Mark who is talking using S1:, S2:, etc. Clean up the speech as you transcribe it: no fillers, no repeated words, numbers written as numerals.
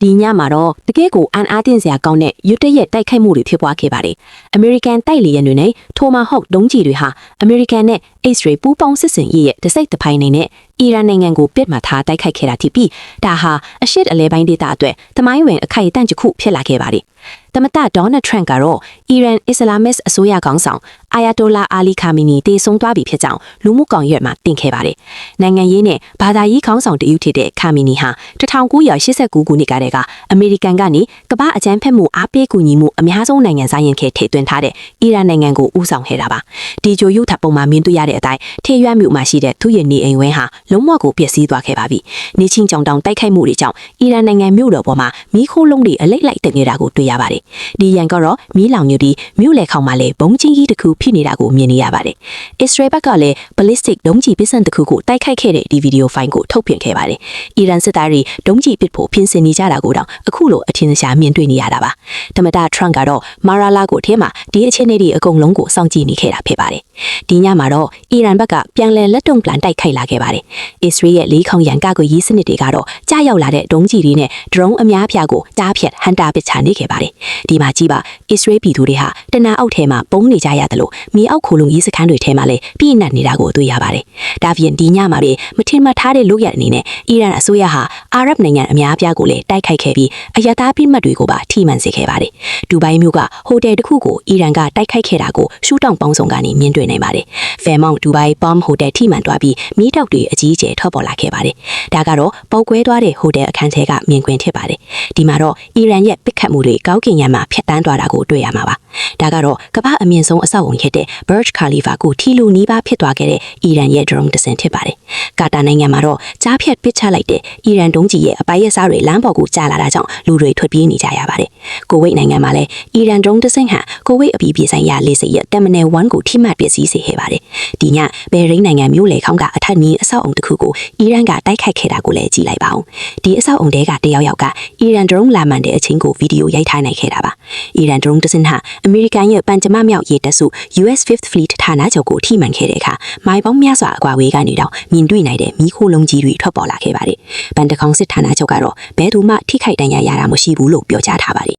S1: ဒီညမှာတော့တကယ့်ကိုအန်အားတင်စရာကောင်းတဲ့ရွတ်တရက်တိုက်ခိုက်မှုတွေဖြစ်ပွားခဲ့ပါတယ်။ American တိုက်လေယာဉ်တွေနဲ့ Tomahawk ဒုံးကျည်တွေဟာ American နဲ့ Israel ပူးပေါင်းစစ်ဆင်ရေးရဲ့တစ်စိတ်တစ်ပိုင်းအနေနဲ့အီရန်နိုင်ငံကိုပစ်မှတ်ထားတိုက်ခိုက်ခဲ့တာဖြစ်ပြီးဒါဟာအရှေ့အလယ်ပိုင်းဒေသအတွက်တမိုင်းဝင်အခိုက်အတန့်တစ်ခုဖြစ်လာခဲ့ပါတယ်။သမ္မတဒေါ်နယ်ထရန့်ကတော့အီရန်အစ္စလာမစ်အစိုးရခေါင်းဆောင်အာယာတိုလာအာလီခါမီနီတည်ဆုံသွားပြီဖြစ်ကြောင်းလူမှုကွန်ရက်မှာတင်ခဲ့ပါတယ်။နိုင်ငံရေးနဲ့ဘာသာရေးခေါင်းဆောင်တဦးဖြစ်တဲ့ခါမီနီဟာ1989ခုနှစ်ကတည်းကအမေရိကန်ကနေကမ္ဘာအကြမ်းဖက်မှုအားပေးကူညီမှုအများဆုံးနိုင်ငံစားရင်ခဲထည့်သွင်းထားတဲ့အီရန်နိုင်ငံကိုဦးဆောင်ခဲ့တာပါ။ဒီဂျိုယုထပုံမှာမြင်တွေ့ရတဲ့အတိုင်းထေရွက်မြို့မှာရှိတဲ့သူ့ရဲ့နေအိမ်ဝင်းဟာလုံးဝကိုပျက်စီးသွားခဲ့ပါပြီ။နေချင်းကြောင်တောင်တိုက်ခိုက်မှုတွေကြောင့်အီရန်နိုင်ငံမြို့တော်ပေါ်မှာမီးခိုးလုံးတွေအလိမ့်လိုက်တင်နေတာကိုတွေ့ရပါတယ်။ဒီရန်ကတော့မီးလောင်နေပြီးမြို့လေခေါင်မှာလည်းဘုံချင်းကြီးတစ်ခုဖြစ်နေတာကိုမြင်နေရပါတယ်။ Israel ဘက်ကလည်း ballistic ဒုံးကျည်ပစ်စံတစ်ခုကိုတိုက်ခိုက်ခဲ့တဲ့ဒီဗီဒီယိုဖိုင်ကိုထုတ်ပြန်ခဲ့ပါတယ်။အီရန်စစ်သားတွေဒုံးကျည်ပစ်ဖို့ပြင်ဆင်နေကြတာကိုတော့အခုလိုအထင်ရှားမြင်တွေ့နေရတာပါ။သမ္မတထရန့်ကတော့မာရာလာကိုထဲမှာဒီအခြေအနေတွေအကုန်လုံးကိုစောင့်ကြည့်နေခဲ့တာဖြစ်ပါတယ်။ဒီညမှာတော့အီရန်ဘက်ကပြန်လည်လက်တုံ့ပြန်တိုက်ခိုက်လာခဲ့ပါတယ်။ Israel ရဲ့လေးခေါင်ရန်ကာကွယ်ရေးစနစ်တွေကတော့ကြားရောက်လာတဲ့ဒုံးကျည်တွေနဲ့ drone အများအပြားကိုကြားဖြတ်ဟန်တာပစ်ချနေခဲ့ပါတယ်။ဒီမှာကြည့်ပါ Israel ပြည်သူတွေဟာတနအုပ်ထဲမှာပုံနေကြရတယ်လို့မြေအောက်ခိုလုံရေးစခန်းတွေထဲမှာလည်းပြည့်နှက်နေတာကိုတွေ့ရပါတယ်။ဒါပြင်ဒီညမှာပဲမထင်မှတ်ထားတဲ့လုပ်ရအနေနဲ့အီရန်အစိုးရဟာအာရပ်နိုင်ငံအများအပြားကိုလည်းတိုက်ခိုက်ခဲ့ပြီးအရသာပြစ်မှတ်တွေကိုပါထိမှန်စေခဲ့ပါတယ်။ဒူဘိုင်းမြို့ကဟိုတယ်တစ်ခုကိုအီရန်ကတိုက်ခိုက်ခဲ့တာကိုရှူတောင်ပေါင်းစုံကနေမြင်တွေ့နိုင်ပါတယ်။ Fairmont Dubai Palm Hotel ထိမှန်သွားပြီးမီးတောက်တွေအကြီးအကျယ်ထွက်ပေါ်လာခဲ့ပါတယ်။ဒါကတော့ပေါက်ကွဲသွားတဲ့ဟိုတယ်အခန်းထဲကမြင်ကွင်းဖြစ်ပါတယ်။ဒီမှာတော့အီရန်ရဲ့ပစ်ခတ်မှုတွေကောက်ကင်ရံမှာဖျက်တမ်းသွားတာကိုတွေ့ရမှာပါ။ဒါကတော့ကမ္ဘာအမြင့်ဆုံးအဆောက်အုံဖြစ်တဲ့ Burj Khalifa ကိုထီလူနီးပါးဖြစ်သွားခဲ့တဲ့အီရန်ရဲ့ drone တစ်စင်ဖြစ်ပါတယ်။ကာတာနိုင်ငံမှာတော့ကြားဖြတ်ပစ်ချလိုက်တဲ့အီရန်ဒုံးကျည်ရဲ့အပိုင်းရစားတွေလမ်းပေါ်ကိုကျလာတာကြောင့်လူတွေထွက်ပြေးနေကြရပါတယ်။ကိုဝိတ်နိုင်ငံမှာလည်းအီရန် drone တစ်စင်ဟာကိုဝိတ်အပြည်ပြည်ဆိုင်ရာလေဆိပ်ရဲ့ Terminal 1ကိုထိမှတ်ပစ်စီးစေခဲ့ပါတယ်။ဒီညဘယ်ရိန်းနိုင်ငံမြို့လေခေါင်းကအထက်နီးအဆောက်အုံတစ်ခုကိုအီရန်ကတိုက်ခိုက်ခဲ့တာကိုလည်းကြည့်လိုက်ပါဦး။ဒီအဆောက်အုံတဲကတယောက်ယောက်ကအီရန် drone လာမှန်တဲ့အချင်းကိုဗီဒီယိုရိုက်ထားနိုင်ခဲ့တာပါ။အီရန် drone တစ်စင်ဟာအမေရိကန်ရဲ့ပန်ဂျမမြောက်ရေတပ်စု US 5th Fleet ဌာနချုပ်ကိုထိမှန်ခဲ့တဲ့အခါမိုင်ပေါင်းများစွာအကွာဝေးကနေတော့မြင်တွေ့နိုင်တဲ့မီးခိုးလုံးကြီးတွေထွက်ပေါ်လာခဲ့ပါတယ်။ပန်တခေါင်စစ်ဌာနချုပ်ကတော့ဘဲသူမှထိခိုက်ဒဏ်ရာရတာမရှိဘူးလို့ပြောကြားထားပါတယ်